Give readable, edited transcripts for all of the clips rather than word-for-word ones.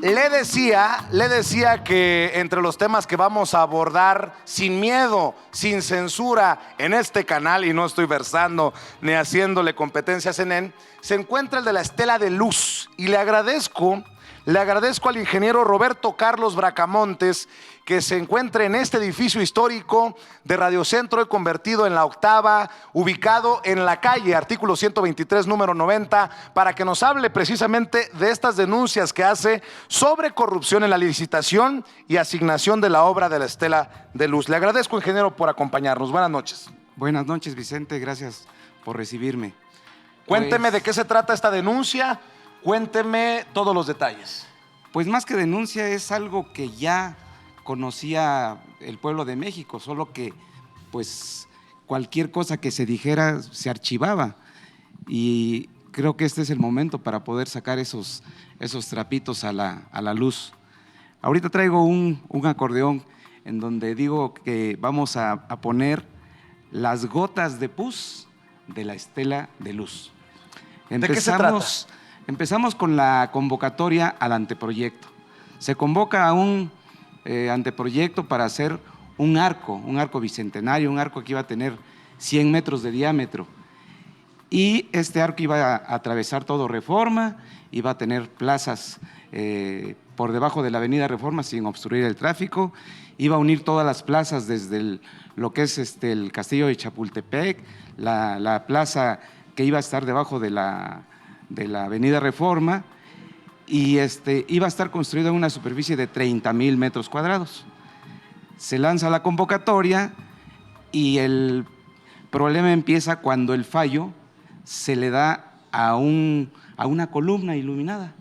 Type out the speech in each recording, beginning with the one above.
Le decía que entre los temas que vamos a abordar sin miedo, sin censura en este canal, y no estoy versando ni haciéndole competencias en él, se encuentra el de la estela de luz. Y le agradezco al ingeniero Roberto Carlos Bracamontes que se encuentre en este edificio histórico de Radio Centro, he convertido en la octava, ubicado en la calle Artículo 123, número 90, para que nos hable precisamente de estas denuncias que hace sobre corrupción en la licitación y asignación de la obra de la estela de luz. Le agradezco, ingeniero, por acompañarnos. Buenas noches. Buenas noches, Vicente. Gracias por recibirme. Cuénteme de qué se trata esta denuncia. Cuénteme todos los detalles. Pues más que denuncia es algo que ya conocía el pueblo de México, solo que pues cualquier cosa que se dijera se archivaba, y creo que este es el momento para poder sacar esos trapitos a la luz. Ahorita traigo un acordeón en donde digo que vamos a poner las gotas de pus de la estela de luz. ¿De qué se trata? Empezamos con la convocatoria al anteproyecto. Se convoca a un anteproyecto para hacer un arco bicentenario, un arco que iba a tener 100 metros de diámetro. Y este arco iba a atravesar todo Reforma, iba a tener plazas por debajo de la avenida Reforma sin obstruir el tráfico, iba a unir todas las plazas desde lo que es el castillo de Chapultepec, la plaza que iba a estar debajo de la avenida Reforma, y iba a estar construido en una superficie de 30,000 metros cuadrados. Se lanza la convocatoria y el problema empieza cuando el fallo se le da a una columna iluminada.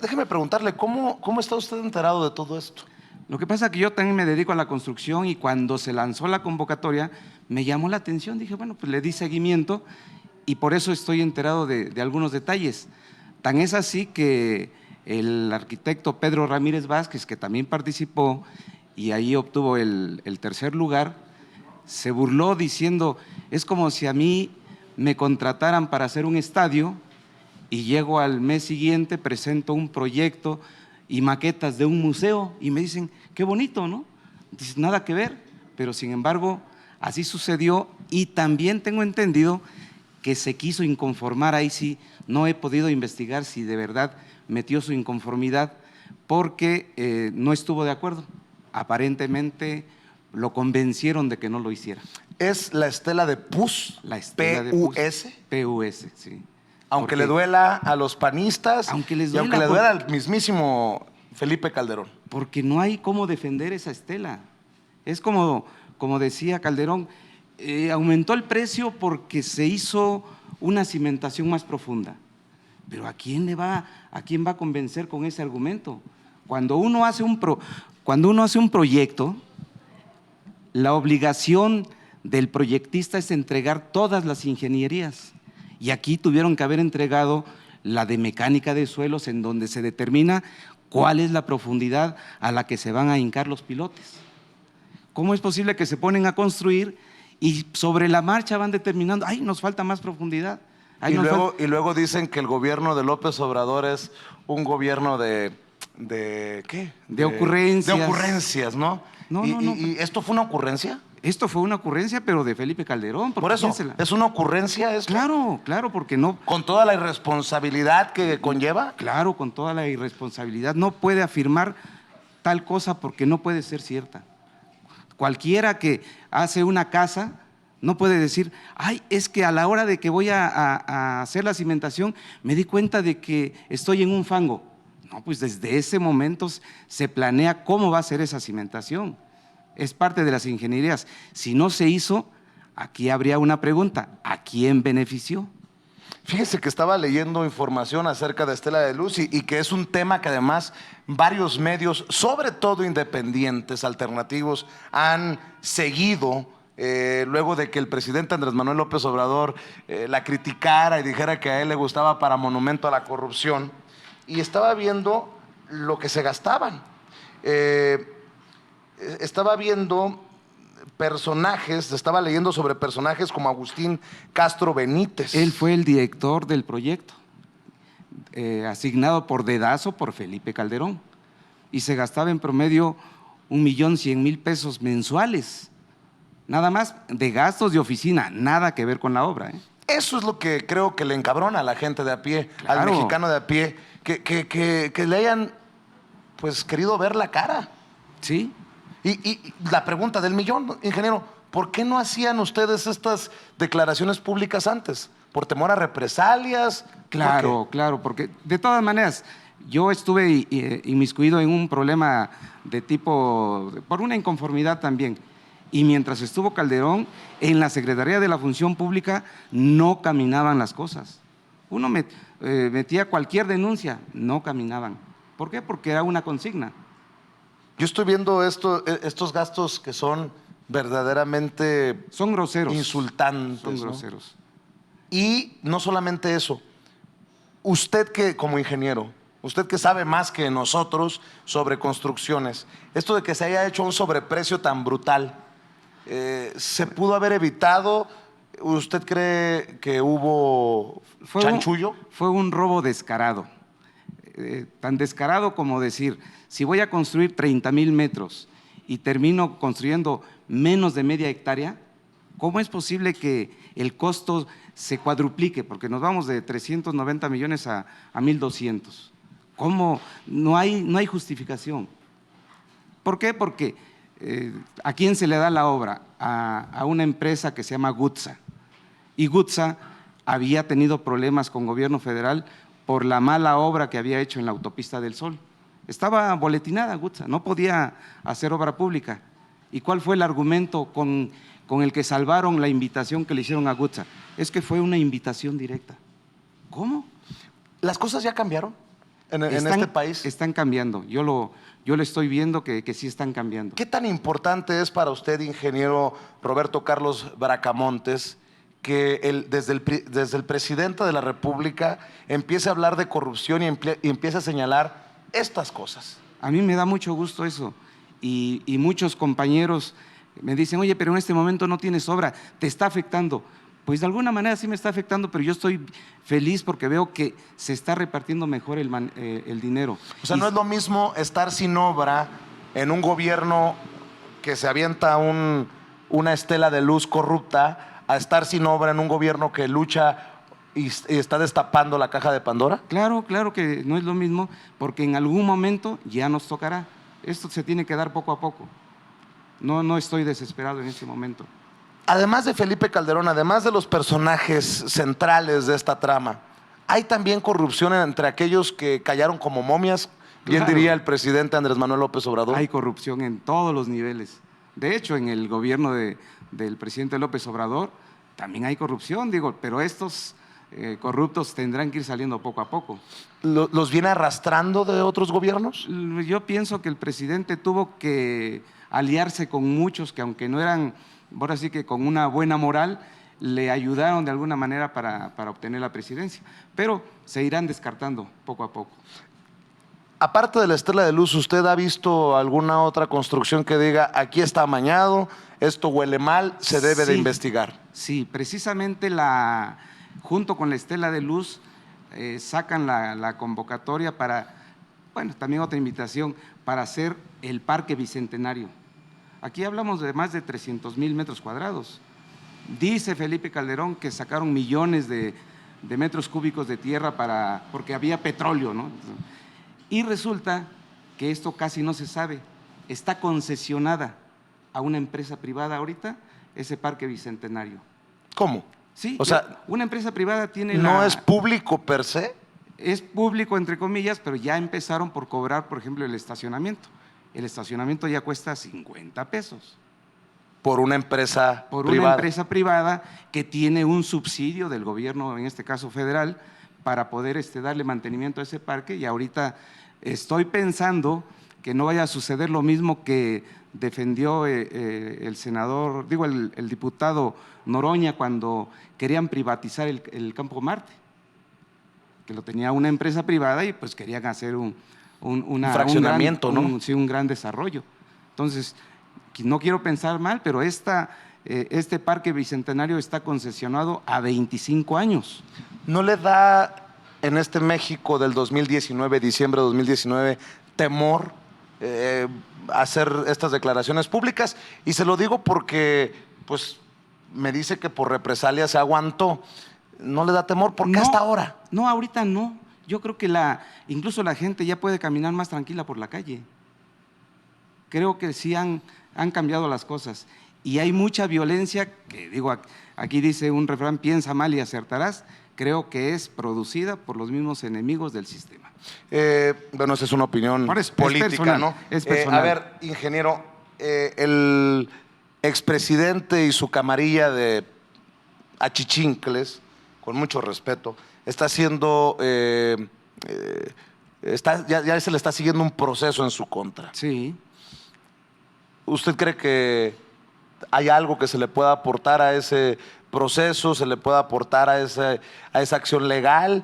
Déjeme preguntarle, ¿cómo está usted enterado de todo esto? Lo que pasa es que yo también me dedico a la construcción, y cuando se lanzó la convocatoria me llamó la atención. Dije, bueno, pues le di seguimiento y por eso estoy enterado de algunos detalles. Tan es así que el arquitecto Pedro Ramírez Vázquez, que también participó y ahí obtuvo el tercer lugar, se burló diciendo, es como si a mí me contrataran para hacer un estadio y llego al mes siguiente, presento un proyecto y maquetas de un museo y me dicen, qué bonito, ¿no? Dice, nada que ver, pero sin embargo así sucedió. Y también tengo entendido que se quiso inconformar, ahí sí no he podido investigar si de verdad metió su inconformidad, porque no estuvo de acuerdo. Aparentemente lo convencieron de que no lo hiciera. ¿Es la estela de pus? La estela de ¿PUS? PUS, sí. Aunque Porque le duela a los panistas, aunque les y aunque duela, le duela al mismísimo Felipe Calderón. Porque no hay cómo defender esa estela. Es como decía Calderón, aumentó el precio porque se hizo una cimentación más profunda. Pero ¿a quién va a convencer con ese argumento? Cuando uno hace un proyecto, la obligación del proyectista es entregar todas las ingenierías. Y aquí tuvieron que haber entregado la de mecánica de suelos, en donde se determina cuál es la profundidad a la que se van a hincar los pilotes. ¿Cómo es posible que se ponen a construir y sobre la marcha van determinando, ay, nos falta más profundidad? Y luego dicen que el gobierno de López Obrador es un gobierno ¿qué? De ocurrencias. De ocurrencias, ¿no? No. ¿Y esto fue una ocurrencia? Esto fue una ocurrencia, pero de Felipe Calderón. Por eso, ¿es una ocurrencia esto? Claro, porque no… ¿Con toda la irresponsabilidad que conlleva? Claro, con toda la irresponsabilidad. No puede afirmar tal cosa porque no puede ser cierta. Cualquiera que hace una casa no puede decir, ay, es que a la hora de que voy a hacer la cimentación me di cuenta de que estoy en un fango. No, pues desde ese momento se planea cómo va a ser esa cimentación. Es parte de las ingenierías. Si no se hizo, aquí habría una pregunta, ¿a quién benefició? Fíjese que estaba leyendo información acerca de Estela de Luz y que es un tema que además varios medios, sobre todo independientes, alternativos, han seguido luego de que el presidente Andrés Manuel López Obrador la criticara y dijera que a él le gustaba para monumento a la corrupción. Y estaba viendo lo que se gastaban. Estaba viendo personajes, estaba leyendo sobre personajes como Agustín Castro Benítez. Él fue el director del proyecto, asignado por dedazo por Felipe Calderón. y se gastaba en promedio 1.100.000 pesos mensuales. Nada más de gastos de oficina, nada que ver con la obra, ¿eh? Eso es lo que creo que le encabrona a la gente de a pie, al Claro. mexicano de a pie, que le hayan pues querido ver la cara. ¿Sí? Y la pregunta del millón, ingeniero, ¿por qué no hacían ustedes estas declaraciones públicas antes? ¿Por temor a represalias? Claro, claro, porque de todas maneras, yo estuve inmiscuido en un problema de tipo, por una inconformidad también. Y mientras estuvo Calderón, en la Secretaría de la Función Pública no caminaban las cosas. Uno metía cualquier denuncia, no caminaban. ¿Por qué? Porque era una consigna. Yo estoy viendo estos gastos que son verdaderamente Son groseros. insultantes. Son ¿no? groseros. Y no solamente eso, usted que como ingeniero, usted que sabe más que nosotros sobre construcciones, esto de que se haya hecho un sobreprecio tan brutal, ¿se pudo haber evitado? ¿Usted cree que hubo chanchullo? Fue un robo descarado. Tan descarado como decir, si voy a construir 30,000 metros y termino construyendo menos de media hectárea, ¿cómo es posible que el costo se cuadruplique? Porque nos vamos de 390 millones a 1.200. ¿Cómo? No hay justificación. ¿Por qué? Porque ¿a quién se le da la obra? A una empresa que se llama Gutsa. Y Gutsa había tenido problemas con gobierno federal por la mala obra que había hecho en la Autopista del Sol. Estaba boletinada Gutsa, no podía hacer obra pública. ¿Y cuál fue el argumento con el que salvaron la invitación que le hicieron a Gutsa? Es que fue una invitación directa. ¿Cómo? ¿Las cosas ya cambiaron en este país? Están cambiando. Yo lo estoy viendo que sí están cambiando. ¿Qué tan importante es para usted, ingeniero Roberto Carlos Bracamontes, que desde el presidente de la República empiece a hablar de corrupción y empiece a señalar estas cosas? A mí me da mucho gusto eso. Y muchos compañeros me dicen, oye, pero en este momento no tienes obra, ¿te está afectando? Pues de alguna manera sí me está afectando, pero yo estoy feliz porque veo que se está repartiendo mejor el dinero. O sea, no es lo mismo estar sin obra en un gobierno que se avienta una estela de luz corrupta a estar sin obra en un gobierno que lucha y está destapando la caja de Pandora. Claro, claro que no es lo mismo, porque en algún momento ya nos tocará. Esto se tiene que dar poco a poco. No estoy desesperado en este momento. Además de Felipe Calderón, además de los personajes centrales de esta trama, ¿hay también corrupción entre aquellos que callaron como momias? Bien Claro. diría el presidente Andrés Manuel López Obrador. Hay corrupción en todos los niveles. De hecho, en el gobierno del presidente López Obrador también hay corrupción, pero estos corruptos tendrán que ir saliendo poco a poco. ¿Los viene arrastrando de otros gobiernos? Yo pienso que el presidente tuvo que aliarse con muchos que, aunque no eran, ahora sí que con una buena moral, le ayudaron de alguna manera para obtener la presidencia, pero se irán descartando poco a poco. Aparte de la estela de luz, ¿usted ha visto alguna otra construcción que diga, aquí está amañado, esto huele mal, se debe de investigar? Sí, precisamente junto con la estela de luz sacan la convocatoria para, bueno, también otra invitación, para hacer el Parque Bicentenario. Aquí hablamos de más de 300,000 metros cuadrados. Dice Felipe Calderón que sacaron millones de metros cúbicos de tierra porque había petróleo, ¿no? Y resulta que esto casi no se sabe. Está concesionada a una empresa privada ahorita ese Parque Bicentenario. ¿Cómo? Sí, o sea, una empresa privada tiene ¿no es público per se? Es público, entre comillas, pero ya empezaron por cobrar, por ejemplo, el estacionamiento. El estacionamiento ya cuesta 50 pesos. Por una empresa Por privada. Una empresa privada que tiene un subsidio del gobierno, en este caso federal, para poder darle mantenimiento a ese parque. Y ahorita estoy pensando que no vaya a suceder lo mismo que defendió el senador, el diputado Noroña cuando querían privatizar el Campo Marte, que lo tenía una empresa privada y pues querían hacer un fraccionamiento, ¿no? Sí, un gran desarrollo. Entonces, no quiero pensar mal, pero este Parque Bicentenario está concesionado a 25 años. ¿No le da en este México del 2019, diciembre de 2019, temor hacer estas declaraciones públicas, y se lo digo porque pues me dice que por represalia se aguantó. ¿No le da temor? ¿Por qué No, hasta ahora? No, ahorita no. Yo creo que incluso la gente ya puede caminar más tranquila por la calle. Creo que sí han cambiado las cosas. Y hay mucha violencia, que digo, aquí dice un refrán, piensa mal y acertarás. Creo que es producida por los mismos enemigos del sistema. Bueno, esa es una opinión Por eso, política, es personal, ¿no? es personal. A ver, ingeniero, el expresidente y su camarilla de achichincles, con mucho respeto, está haciendo, ya se le está siguiendo un proceso en su contra. Sí. ¿Usted cree que hay algo que se le pueda aportar a ese proceso, se le pueda aportar a esa acción legal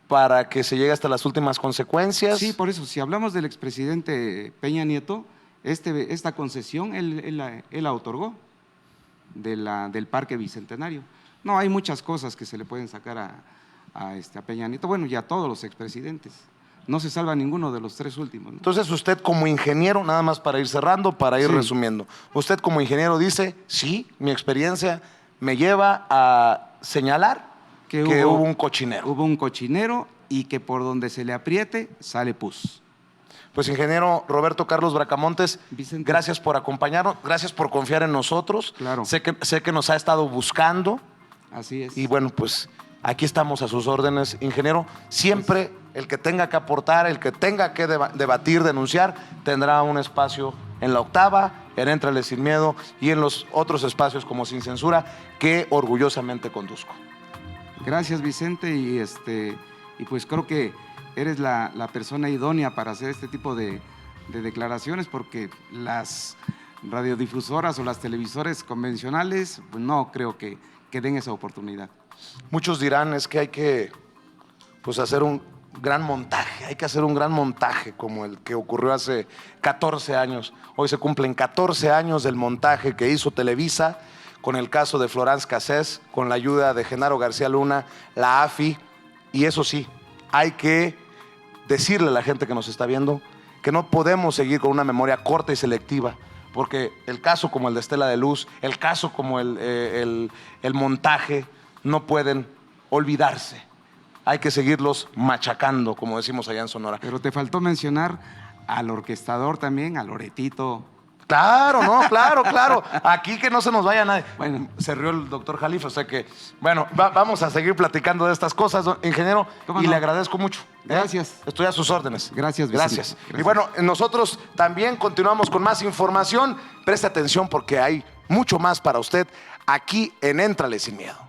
para que se llegue hasta las últimas consecuencias? Sí, por eso, si hablamos del expresidente Peña Nieto, esta concesión él la otorgó del Parque Bicentenario. No, hay muchas cosas que se le pueden sacar a Peña Nieto, bueno, y a todos los expresidentes. No se salva ninguno de los tres últimos, ¿no? Entonces usted como ingeniero, nada más para ir cerrando, para ir resumiendo, usted como ingeniero dice, sí, mi experiencia me lleva a señalar que hubo un cochinero. Hubo un cochinero y que por donde se le apriete, sale pus. Pues ingeniero Roberto Carlos Bracamontes, Vicente, gracias por acompañarnos, gracias por confiar en nosotros. Claro. Sé que nos ha estado buscando. Así es. Y bueno, pues aquí estamos a sus órdenes, ingeniero. Siempre el que tenga que aportar, el que tenga que debatir, denunciar, tendrá un espacio en La Octava, en Éntrale Sin Miedo y en los otros espacios como Sin Censura, que orgullosamente conduzco. Gracias, Vicente, y pues creo que eres la persona idónea para hacer este tipo de declaraciones, porque las radiodifusoras o las televisores convencionales, pues no creo que den esa oportunidad. Muchos dirán, es que hay que hacer un gran montaje, hay que hacer un gran montaje como el que ocurrió hace 14 años. Hoy se cumplen 14 años del montaje que hizo Televisa con el caso de Florence Cassés, con la ayuda de Genaro García Luna, la AFI, y eso sí, hay que decirle a la gente que nos está viendo que no podemos seguir con una memoria corta y selectiva, porque el caso como el de Estela de Luz, el caso como el montaje, no pueden olvidarse. Hay que seguirlos machacando, como decimos allá en Sonora. Pero te faltó mencionar al orquestador también, a Loretito. Claro, no, claro. Aquí que no se nos vaya nadie. Bueno. Se rió el doctor Jalife, o sea que, bueno, vamos a seguir platicando de estas cosas, ingeniero, y le agradezco mucho. Gracias. Estoy a sus órdenes. Gracias, Vicente. Gracias. Y bueno, nosotros también continuamos con más información. Preste atención porque hay mucho más para usted aquí en Éntrale Sin Miedo.